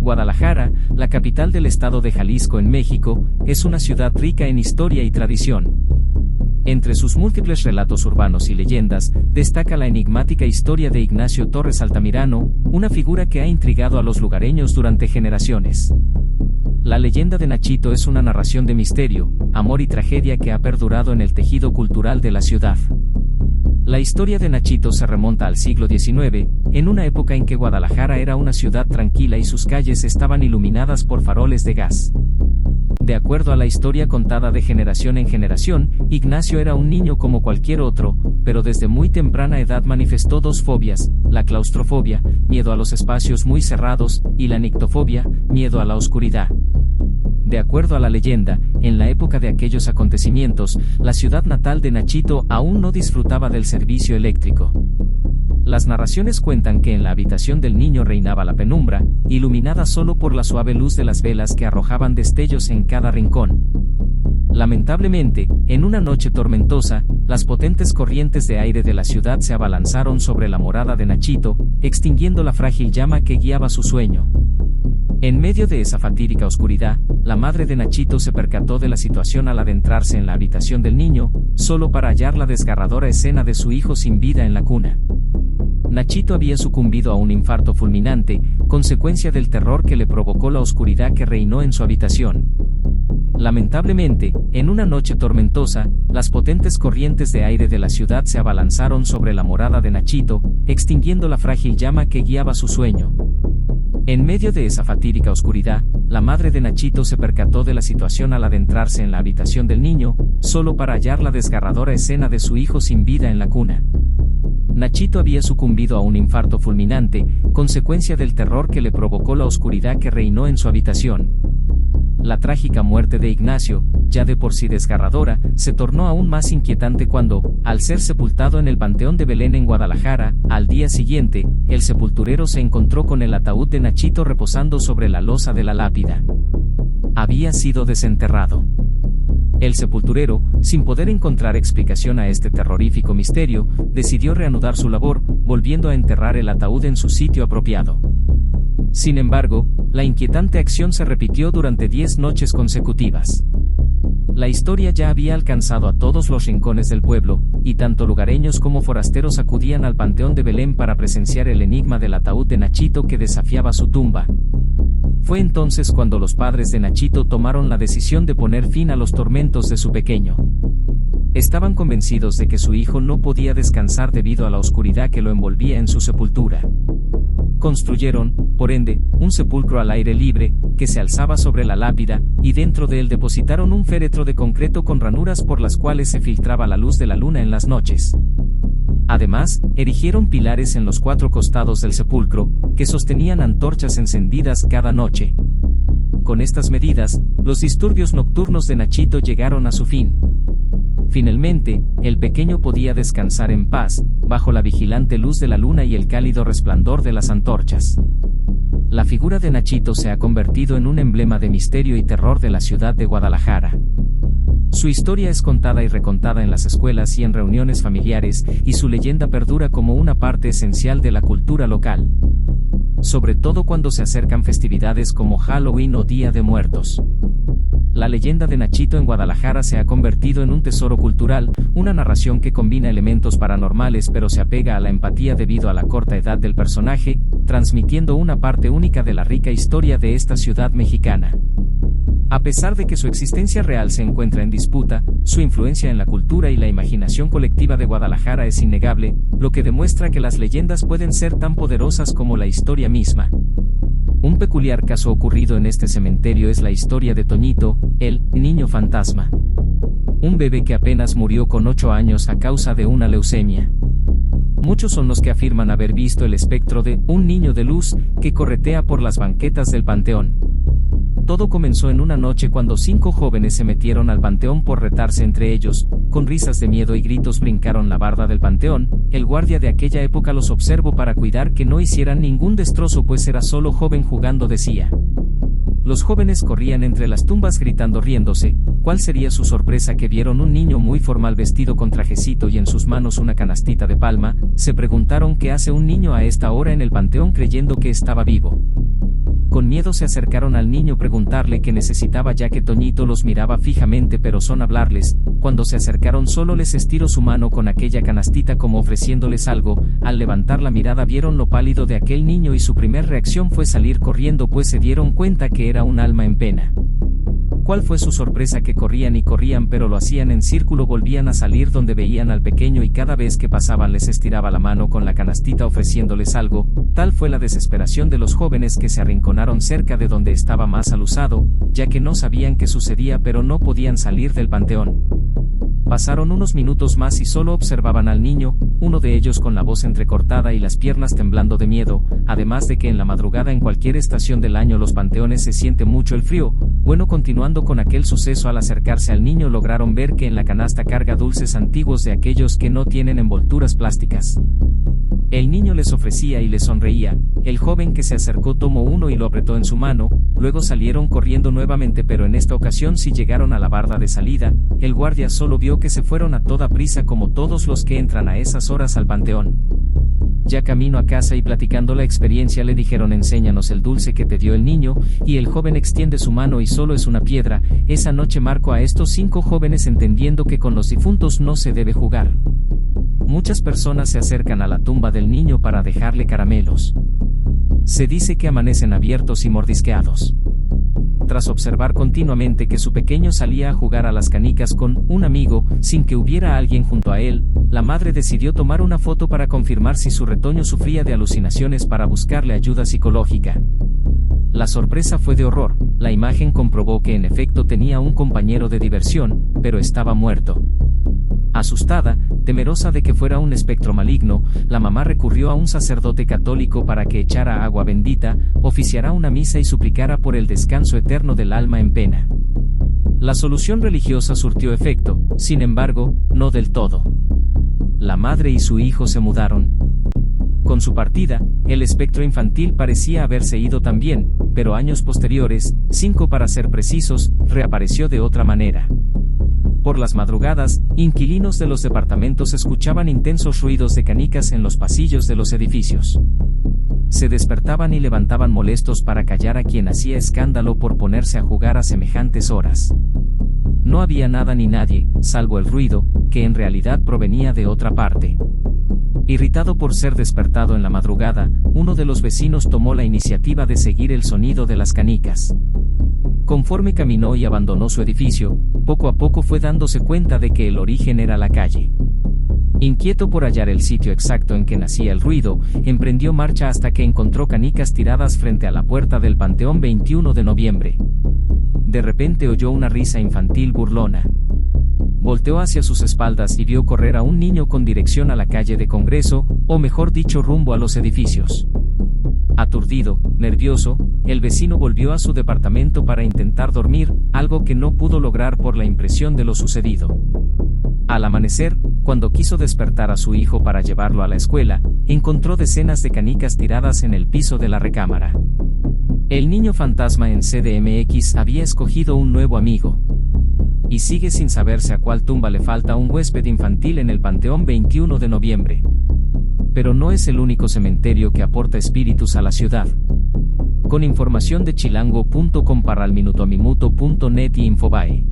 Guadalajara, la capital del estado de Jalisco en México, es una ciudad rica en historia y tradición. Entre sus múltiples relatos urbanos y leyendas, destaca la enigmática historia de Ignacio Torres Altamirano, una figura que ha intrigado a los lugareños durante generaciones. La leyenda de Nachito es una narración de misterio, amor y tragedia que ha perdurado en el tejido cultural de la ciudad. La historia de Nachito se remonta al siglo XIX, en una época en que Guadalajara era una ciudad tranquila y sus calles estaban iluminadas por faroles de gas. De acuerdo a la historia contada de generación en generación, Ignacio era un niño como cualquier otro, pero desde muy temprana edad manifestó dos fobias: la claustrofobia, miedo a los espacios muy cerrados, y la nictofobia, miedo a la oscuridad. De acuerdo a la leyenda, en la época de aquellos acontecimientos, la ciudad natal de Nachito aún no disfrutaba del servicio eléctrico. Las narraciones cuentan que en la habitación del niño reinaba la penumbra, iluminada solo por la suave luz de las velas que arrojaban destellos en cada rincón. Lamentablemente, en una noche tormentosa, las potentes corrientes de aire de la ciudad se abalanzaron sobre la morada de Nachito, extinguiendo la frágil llama que guiaba su sueño. En medio de esa fatídica oscuridad, la madre de Nachito se percató de la situación al adentrarse en la habitación del niño, solo para hallar la desgarradora escena de su hijo sin vida en la cuna. Nachito había sucumbido a un infarto fulminante, consecuencia del terror que le provocó la oscuridad que reinó en su habitación. Lamentablemente, en una noche tormentosa, las potentes corrientes de aire de la ciudad se abalanzaron sobre la morada de Nachito, extinguiendo la frágil llama que guiaba su sueño. En medio de esa fatídica oscuridad, la madre de Nachito se percató de la situación al adentrarse en la habitación del niño, solo para hallar la desgarradora escena de su hijo sin vida en la cuna. Nachito había sucumbido a un infarto fulminante, consecuencia del terror que le provocó la oscuridad que reinó en su habitación. La trágica muerte de Ignacio, ya de por sí desgarradora, se tornó aún más inquietante cuando, al ser sepultado en el Panteón de Belén en Guadalajara, al día siguiente, el sepulturero se encontró con el ataúd de Nachito reposando sobre la losa de la lápida. Había sido desenterrado. El sepulturero, sin poder encontrar explicación a este terrorífico misterio, decidió reanudar su labor, volviendo a enterrar el ataúd en su sitio apropiado. Sin embargo, la inquietante acción se repitió durante 10 noches consecutivas. La historia ya había alcanzado a todos los rincones del pueblo, y tanto lugareños como forasteros acudían al Panteón de Belén para presenciar el enigma del ataúd de Nachito que desafiaba su tumba. Fue entonces cuando los padres de Nachito tomaron la decisión de poner fin a los tormentos de su pequeño. Estaban convencidos de que su hijo no podía descansar debido a la oscuridad que lo envolvía en su sepultura. Construyeron, por ende, un sepulcro al aire libre, que se alzaba sobre la lápida, y dentro de él depositaron un féretro de concreto con ranuras por las cuales se filtraba la luz de la luna en las noches. Además, erigieron pilares en los 4 costados del sepulcro, que sostenían antorchas encendidas cada noche. Con estas medidas, los disturbios nocturnos de Nachito llegaron a su fin. Finalmente, el pequeño podía descansar en paz, bajo la vigilante luz de la luna y el cálido resplandor de las antorchas. La figura de Nachito se ha convertido en un emblema de misterio y terror de la ciudad de Guadalajara. Su historia es contada y recontada en las escuelas y en reuniones familiares, y su leyenda perdura como una parte esencial de la cultura local. Sobre todo cuando se acercan festividades como Halloween o Día de Muertos. La leyenda de Nachito en Guadalajara se ha convertido en un tesoro cultural, una narración que combina elementos paranormales pero se apega a la empatía debido a la corta edad del personaje, transmitiendo una parte única de la rica historia de esta ciudad mexicana. A pesar de que su existencia real se encuentra en disputa, su influencia en la cultura y la imaginación colectiva de Guadalajara es innegable, lo que demuestra que las leyendas pueden ser tan poderosas como la historia misma. Un peculiar caso ocurrido en este cementerio es la historia de Toñito, el niño fantasma. Un bebé que apenas murió con 8 años a causa de una leucemia. Muchos son los que afirman haber visto el espectro de un niño de luz que corretea por las banquetas del panteón. Todo comenzó en una noche cuando 5 jóvenes se metieron al panteón por retarse entre ellos, con risas de miedo y gritos brincaron la barda del panteón. El guardia de aquella época los observó para cuidar que no hicieran ningún destrozo pues era solo joven jugando, decía. Los jóvenes corrían entre las tumbas gritando, riéndose. ¿Cuál sería su sorpresa que vieron un niño muy formal vestido con trajecito y en sus manos una canastita de palma? Se preguntaron qué hace un niño a esta hora en el panteón creyendo que estaba vivo. con miedo se acercaron al niño preguntarle qué necesitaba, ya que Toñito los miraba fijamente pero sin hablarles. Cuando se acercaron solo les estiró su mano con aquella canastita como ofreciéndoles algo. Al levantar la mirada vieron lo pálido de aquel niño y su primer reacción fue salir corriendo, pues se dieron cuenta que era un alma en pena. ¿Cuál fue su sorpresa? Que corrían y corrían, pero lo hacían en círculo, volvían a salir donde veían al pequeño y cada vez que pasaban les estiraba la mano con la canastita ofreciéndoles algo. Tal fue la desesperación de los jóvenes que se arrinconaron cerca de donde estaba más alusado, ya que no sabían qué sucedía pero no podían salir del panteón. Pasaron unos minutos más y solo observaban al niño, uno de ellos con la voz entrecortada y las piernas temblando de miedo, además de que en la madrugada en cualquier estación del año los panteones se siente mucho el frío. Bueno, continuando con aquel suceso, al acercarse al niño lograron ver que en la canasta carga dulces antiguos de aquellos que no tienen envolturas plásticas. El niño les ofrecía y les sonreía. El joven que se acercó tomó uno y lo apretó en su mano, luego salieron corriendo nuevamente, pero en esta ocasión sí llegaron a la barda de salida. El guardia solo vio que se fueron a toda prisa como todos los que entran a esas horas al panteón. Ya camino a casa y platicando la experiencia le dijeron: enséñanos el dulce que te dio el niño, y el joven extiende su mano y solo es una piedra. Esa noche marcó a estos 5 jóvenes entendiendo que con los difuntos no se debe jugar. Muchas personas se acercan a la tumba del niño para dejarle caramelos. Se dice que amanecen abiertos y mordisqueados. Tras observar continuamente que su pequeño salía a jugar a las canicas con un amigo, sin que hubiera alguien junto a él, la madre decidió tomar una foto para confirmar si su retoño sufría de alucinaciones para buscarle ayuda psicológica. La sorpresa fue de horror. La imagen comprobó que en efecto tenía un compañero de diversión, pero estaba muerto. Asustada, temerosa de que fuera un espectro maligno, la mamá recurrió a un sacerdote católico para que echara agua bendita, oficiara una misa y suplicara por el descanso eterno del alma en pena. La solución religiosa surtió efecto, sin embargo, no del todo. La madre y su hijo se mudaron. Con su partida, el espectro infantil parecía haberse ido también, pero años posteriores, 5 para ser precisos, reapareció de otra manera. Por las madrugadas, inquilinos de los departamentos escuchaban intensos ruidos de canicas en los pasillos de los edificios. Se despertaban y levantaban molestos para callar a quien hacía escándalo por ponerse a jugar a semejantes horas. No había nada ni nadie, salvo el ruido, que en realidad provenía de otra parte. Irritado por ser despertado en la madrugada, uno de los vecinos tomó la iniciativa de seguir el sonido de las canicas. Conforme caminó y abandonó su edificio, poco a poco fue dándose cuenta de que el origen era la calle. Inquieto por hallar el sitio exacto en que nacía el ruido, emprendió marcha hasta que encontró canicas tiradas frente a la puerta del Panteón 21 de noviembre. De repente oyó una risa infantil burlona. Volteó hacia sus espaldas y vio correr a un niño con dirección a la calle de Congreso, o mejor dicho, rumbo a los edificios. Aturdido, nervioso, el vecino volvió a su departamento para intentar dormir, algo que no pudo lograr por la impresión de lo sucedido. Al amanecer, cuando quiso despertar a su hijo para llevarlo a la escuela, encontró decenas de canicas tiradas en el piso de la recámara. El niño fantasma en CDMX había escogido un nuevo amigo. Y sigue sin saberse a cuál tumba le falta un huésped infantil en el Panteón 21 de noviembre. Pero no es el único cementerio que aporta espíritus a la ciudad. Con información de chilango.com, parralminutoamimuto.net y Infobae.